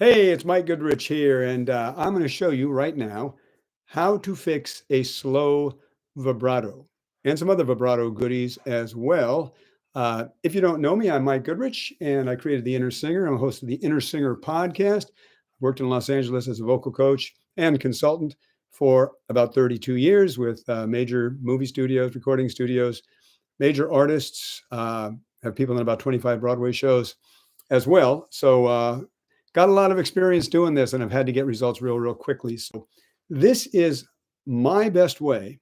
Hey, it's Mike Goodrich here, and I'm going to show you right now how to fix a slow vibrato and some other vibrato goodies as well. If you don't know me, I'm Mike Goodrich, and I created The Inner Singer. I'm a host of the Inner Singer podcast. Worked in Los Angeles as a vocal coach and consultant for about 32 years with major movie studios, recording studios, major artists, have people in about 25 Broadway shows as well. So got a lot of experience doing this and I've had to get results real quickly. So this is my best way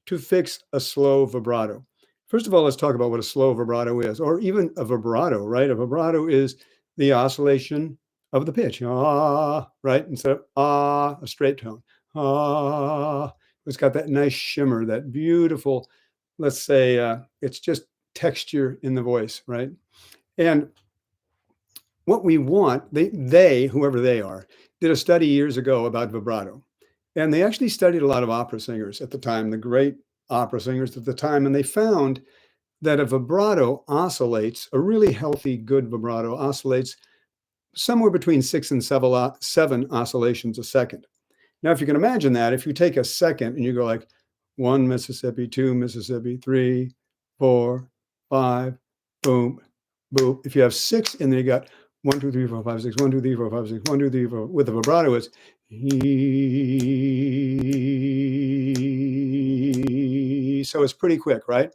to fix a slow vibrato. First of all, let's talk about what a slow vibrato is, or even a vibrato, right? A vibrato is the oscillation of the pitch, right? Instead of a straight tone. It's got that nice shimmer, that beautiful, let's say, it's just texture in the voice, right? And what we want, they, whoever they are, did a study years ago about vibrato. And they actually studied a lot of opera singers at the time, the great opera singers at the time, and they found that a vibrato oscillates, a really healthy, good vibrato oscillates somewhere between 6 and 7 oscillations a second. Now, if you can imagine that, if you take a second and you go like 1 Mississippi, 2 Mississippi, 3, 4, 5, boom, boom. If you have 6 and then you got 1, 2, 3, 4, 5, 6, 1, 2, 3, 4, 5, 6, 1, 2, 3, 4. With the vibrato, it's so it's pretty quick, right?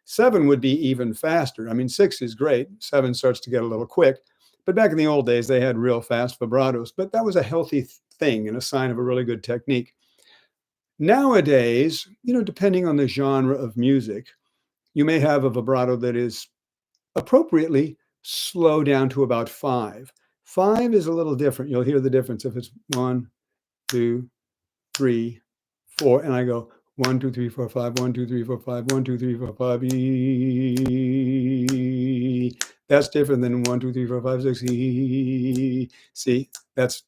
7 would be even faster. I mean, 6 is great. 7 starts to get a little quick. But back in the old days, they had real fast vibratos. But that was a healthy thing and a sign of a really good technique. Nowadays, depending on the genre of music, you may have a vibrato that is appropriately slow down to about 5. 5 is a little different. You'll hear the difference if it's 1, 2, 3, 4, and I go 1, 2, 3, 4, 5, 1, 2, 3, 4, 5, 1, 2, 3, 4, 5. That's different than 1, 2, 3, 4, 5, 6. See, that's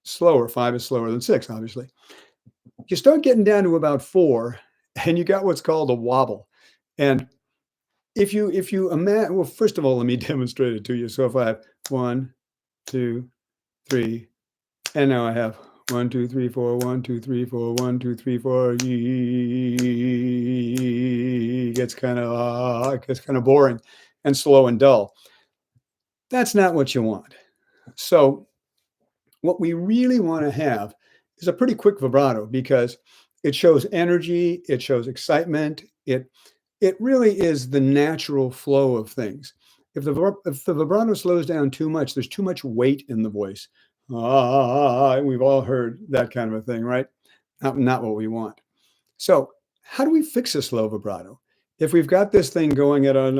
slower. 5 is slower than 6, obviously. You start getting down to about 4, and you got what's called a wobble. And if you imagine, well, first of all, let me demonstrate it to you. So if I have 1, 2, 3, and now I have 1, 2, 3, 4, 1, 2, 3, 4, 1, 2, 3, 4. Gets kind of boring and slow and dull. That's not what you want. So what we really want to have is a pretty quick vibrato because it shows energy, it shows excitement, it really is the natural flow of things. If the vibrato slows down too much, there's too much weight in the voice. We've all heard that kind of a thing, right? Not what we want. So how do we fix a slow vibrato? If we've got this thing going at an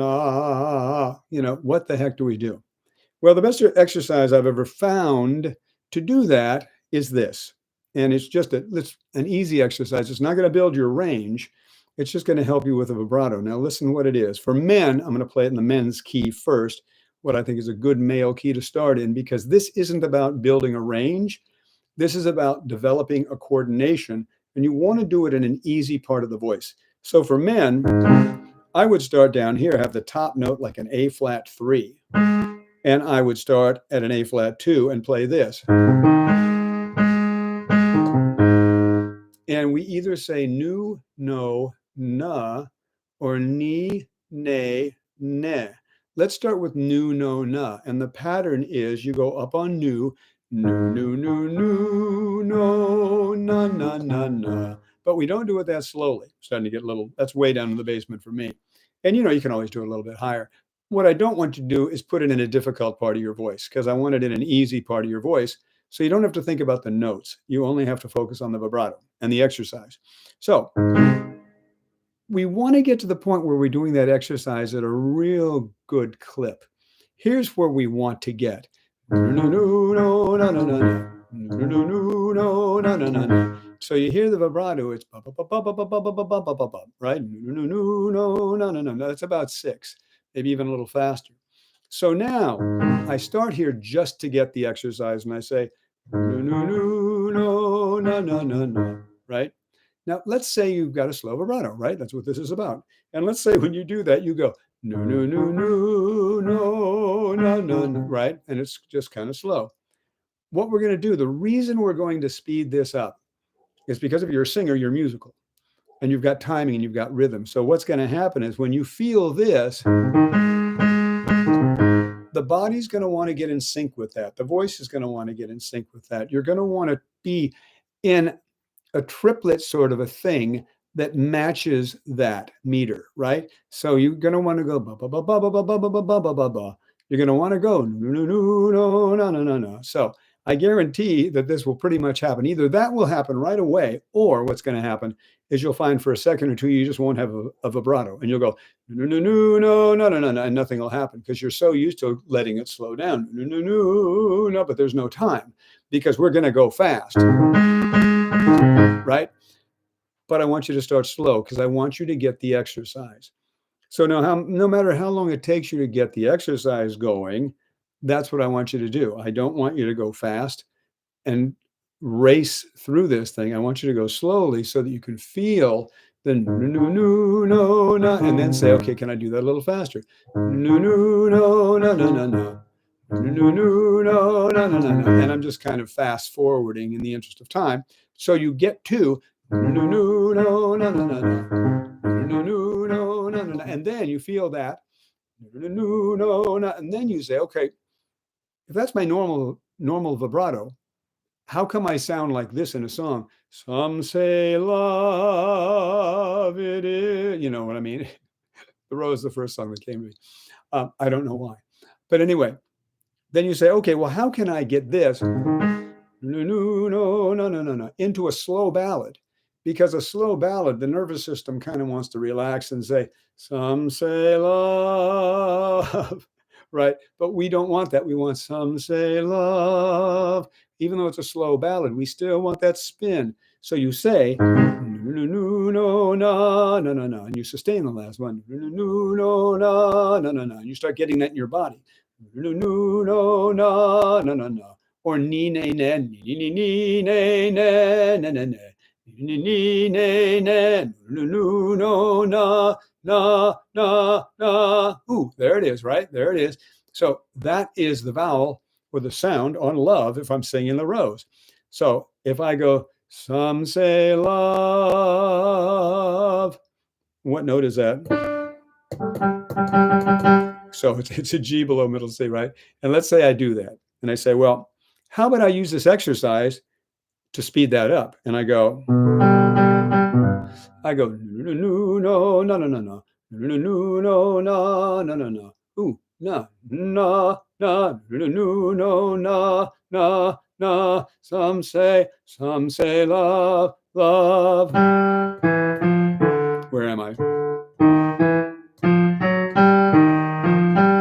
what the heck do we do? Well, the best exercise I've ever found to do that is this. And it's just an easy exercise. It's not going to build your range. It's just going to help you with a vibrato. Now, listen what it is. For men, I'm going to play it in the men's key first, what I think is a good male key to start in, because this isn't about building a range. This is about developing a coordination, and you want to do it in an easy part of the voice. So for men, I would start down here, have the top note like an A flat 3. And I would start at an A flat 2 and play this. And we either say nu, no, na, or ni, ne, ne. Let's start with nu, no, na. And the pattern is you go up on nu, nu, nu, nu, nu, no, na, na, na, na. But we don't do it that slowly. Starting to get a little, that's way down in the basement for me. And you can always do it a little bit higher. What I don't want to do is put it in a difficult part of your voice because I want it in an easy part of your voice. So you don't have to think about the notes. You only have to focus on the vibrato and the exercise. So we want to get to the point where we're doing that exercise at a real good clip. Here's where we want to get. So you hear the vibrato, it's right? That's about 6, maybe even a little faster. So now I start here just to get the exercise and I say, right? Now, let's say you've got a slow vibrato, right? That's what this is about. And let's say when you do that, you go, no, right? And it's just kind of slow. what we're going to do, the reason we're going to speed this up is because if you're a singer, you're musical and you've got timing and you've got rhythm. So what's going to happen is when you feel this, the body's going to want to get in sync with that. The voice is going to want to get in sync with that. You're going to want to be in a triplet sort of a thing that matches that meter, right? So you're going to want to go ba ba ba ba ba ba ba ba ba ba ba ba. You're going to want to go no no no no no no no. So I guarantee that this will pretty much happen. Either that will happen right away, or what's going to happen is you'll find for a second or two you just won't have a vibrato, and you'll go no no no no no no no no, and nothing will happen because you're so used to letting it slow down. No no no no, but there's no time because we're going to go fast, right? But I want you to start slow because I want you to get the exercise. So now, no matter how long it takes you to get the exercise going, that's what I want you to do. I don't want you to go fast and race through this thing. I want you to go slowly so that you can feel the no, no, no, no, no, and then say, okay, can I do that a little faster? No, no, no, no, no, no, no. No, no, no, no, no, no, no, no. And I'm just kind of fast forwarding in the interest of time. So you get to no, no, no, no, no, no, no, no, no, no, no, no, and then you feel that no, no, no, no, and then you say, okay, if that's my normal vibrato, how come I sound like this in a song? Some say love it is, you know what I mean? The Row is the first song that came to me. I don't know why. But anyway, then you say, okay, well, how can I get this no, no, no, no, no, no, no, into a slow ballad? Because a slow ballad, the nervous system kind of wants to relax and say, some say love, right? But we don't want that. We want some say love. Even though it's a slow ballad, we still want that spin. So you say, no, no, no, no, no, no, no, no, and you sustain the last one. No, no, no, no, no, no, no, and you start getting that in your body. No, no, no, no, no, no, no. Or ni ne ne ni ni ni ne ne ne ne ne ni ni ne ne no no no na na na na. Ooh, there it is, right? There it is. So that is the vowel or the sound on love if I'm singing the Rose. So if I go some say love, what note is that? So it's a G below middle C, right? And let's say I do that. And I say, well, how about I use this exercise to speed that up? And I go, no, no, no, no, no, no, no, no, no, no, no, no, no, no. Ooh, no, no, no, no, no, no, no, no, no. Some say love, love. Where am I?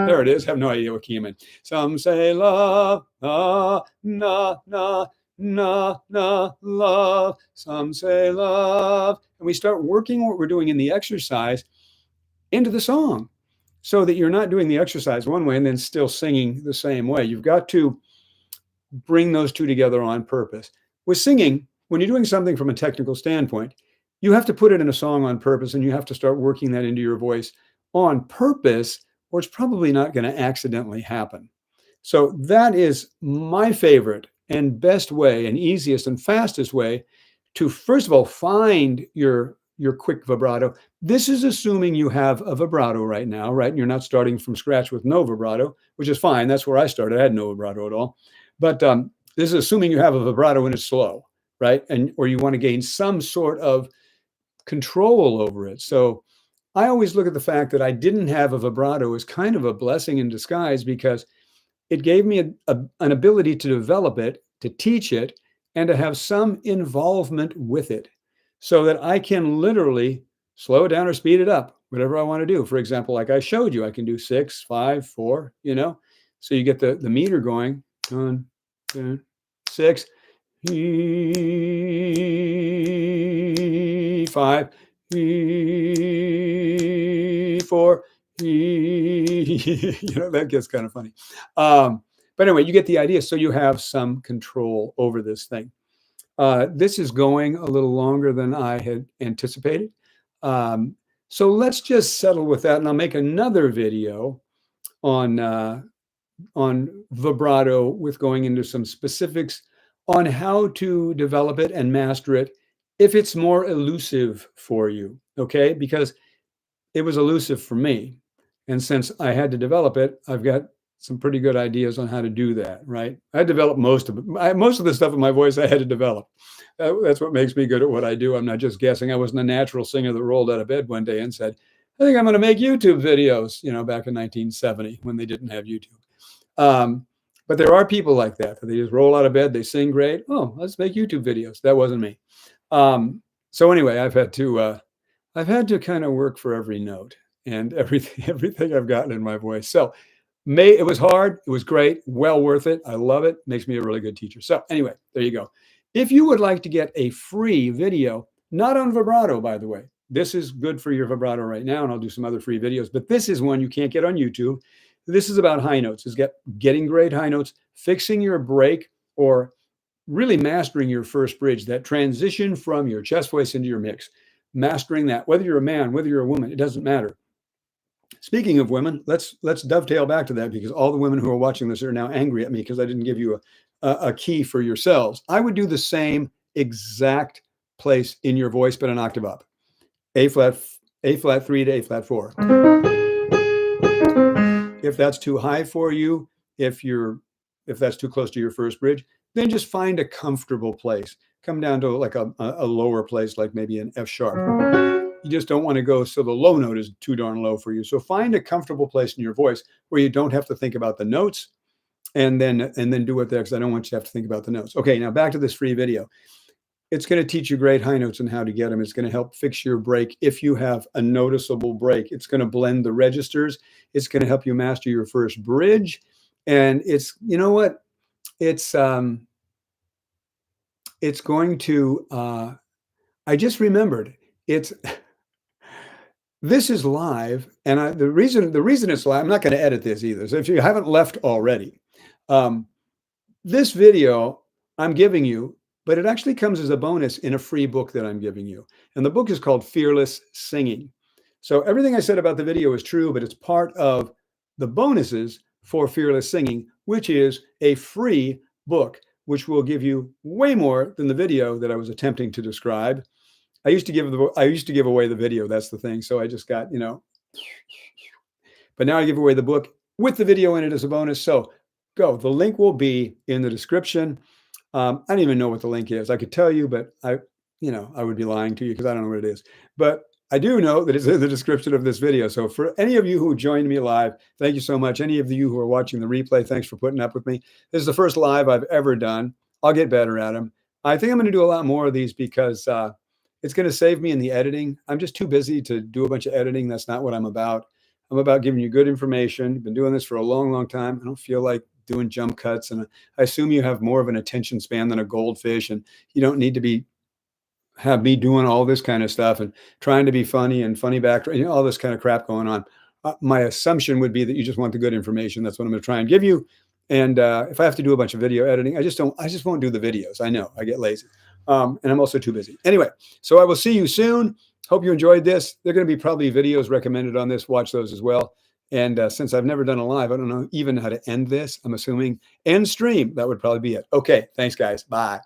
There it is. I have no idea what key I'm in. Some say love, na, na, na, na, love. Some say love. And we start working what we're doing in the exercise into the song so that you're not doing the exercise one way and then still singing the same way. You've got to bring those two together on purpose. With singing, when you're doing something from a technical standpoint, you have to put it in a song on purpose and you have to start working that into your voice on purpose, or it's probably not going to accidentally happen. So that is my favorite and best way and easiest and fastest way to, first of all, find your quick vibrato. This is assuming you have a vibrato right now, right? And you're not starting from scratch with no vibrato, which is fine. That's where I started. I had no vibrato at all. But this is assuming you have a vibrato and it's slow, right? And or you want to gain some sort of control over it. So I always look at the fact that I didn't have a vibrato as kind of a blessing in disguise because it gave me an ability to develop it, to teach it, and to have some involvement with it so that I can literally slow it down or speed it up, whatever I want to do. For example, like I showed you, I can do 6, 5, 4, so you get the meter going. 1, 2, 6, 5, 4. That gets kind of funny. But anyway, you get the idea. So you have some control over this thing. This is going a little longer than I had anticipated. So let's just settle with that. And I'll make another video on vibrato with going into some specifics on how to develop it and master it if it's more elusive for you, okay? Because it was elusive for me. And since I had to develop it, I've got some pretty good ideas on how to do that, right? I developed most of it. Most of the stuff in my voice I had to develop. That's what makes me good at what I do. I'm not just guessing. I wasn't a natural singer that rolled out of bed one day and said, I think I'm going to make YouTube videos, back in 1970 when they didn't have YouTube. But there are people like that. They just roll out of bed, they sing great. Oh, let's make YouTube videos. That wasn't me. So anyway, I've had to kind of work for every note and everything I've gotten in my voice. So it was hard. It was great. Well worth it. I love it. Makes me a really good teacher. So anyway, there you go. If you would like to get a free video, not on vibrato, by the way, this is good for your vibrato right now, and I'll do some other free videos, but this is one you can't get on YouTube. This is about high notes. It's getting great high notes, fixing your break, or really mastering your first bridge, that transition from your chest voice into your mix. Mastering that, whether you're a man, whether you're a woman, it doesn't matter. Speaking of women, let's dovetail back to that, because all the women who are watching this are now angry at me because I didn't give you a key for yourselves. I would do the same exact place in your voice, but an octave up. A flat 3 to A flat 4. If that's too high for you, if that's too close to your first bridge, then just find a comfortable place. Come down to like a lower place, like maybe an F sharp. You just don't want to go so the low note is too darn low for you. So find a comfortable place in your voice where you don't have to think about the notes, and then do it there, because I don't want you to have to think about the notes. Okay, now back to this free video. It's going to teach you great high notes and how to get them. It's going to help fix your break if you have a noticeable break. It's going to blend the registers. It's going to help you master your first bridge. And it's, you know what? It's going to, I just remembered, this is live. And the reason it's live, I'm not going to edit this either. So if you haven't left already, this video I'm giving you, but it actually comes as a bonus in a free book that I'm giving you. And the book is called Fearless Singing. So everything I said about the video is true, but it's part of the bonuses for Fearless Singing, which is a free book, which will give you way more than the video that I was attempting to describe. I used to give away the video. That's the thing. So I just got, but now I give away the book with the video in it as a bonus. So go. The link will be in the description. I don't even know what the link is. I could tell you, but I would be lying to you because I don't know what it is. But I do know that it's in the description of this video. So for any of you who joined me live, thank you so much. Any of you who are watching the replay, thanks for putting up with me. This is the first live I've ever done. I'll get better at them. I think I'm going to do a lot more of these because it's going to save me in the editing. I'm just too busy to do a bunch of editing. That's not what I'm about. I'm about giving you good information. I've been doing this for a long, long time. I don't feel like doing jump cuts. And I assume you have more of an attention span than a goldfish, and you don't need to have me doing all this kind of stuff and trying to be funny and funny back, all this kind of crap going on. My assumption would be that you just want the good information. That's what I'm going to try and give you. And if I have to do a bunch of video editing, I just won't do the videos. I know I get lazy. And I'm also too busy. Anyway, so I will see you soon. Hope you enjoyed this. There are going to be probably videos recommended on this. Watch those as well. And since I've never done a live, I don't know even how to end this. I'm assuming end stream. That would probably be it. Okay. Thanks, guys. Bye.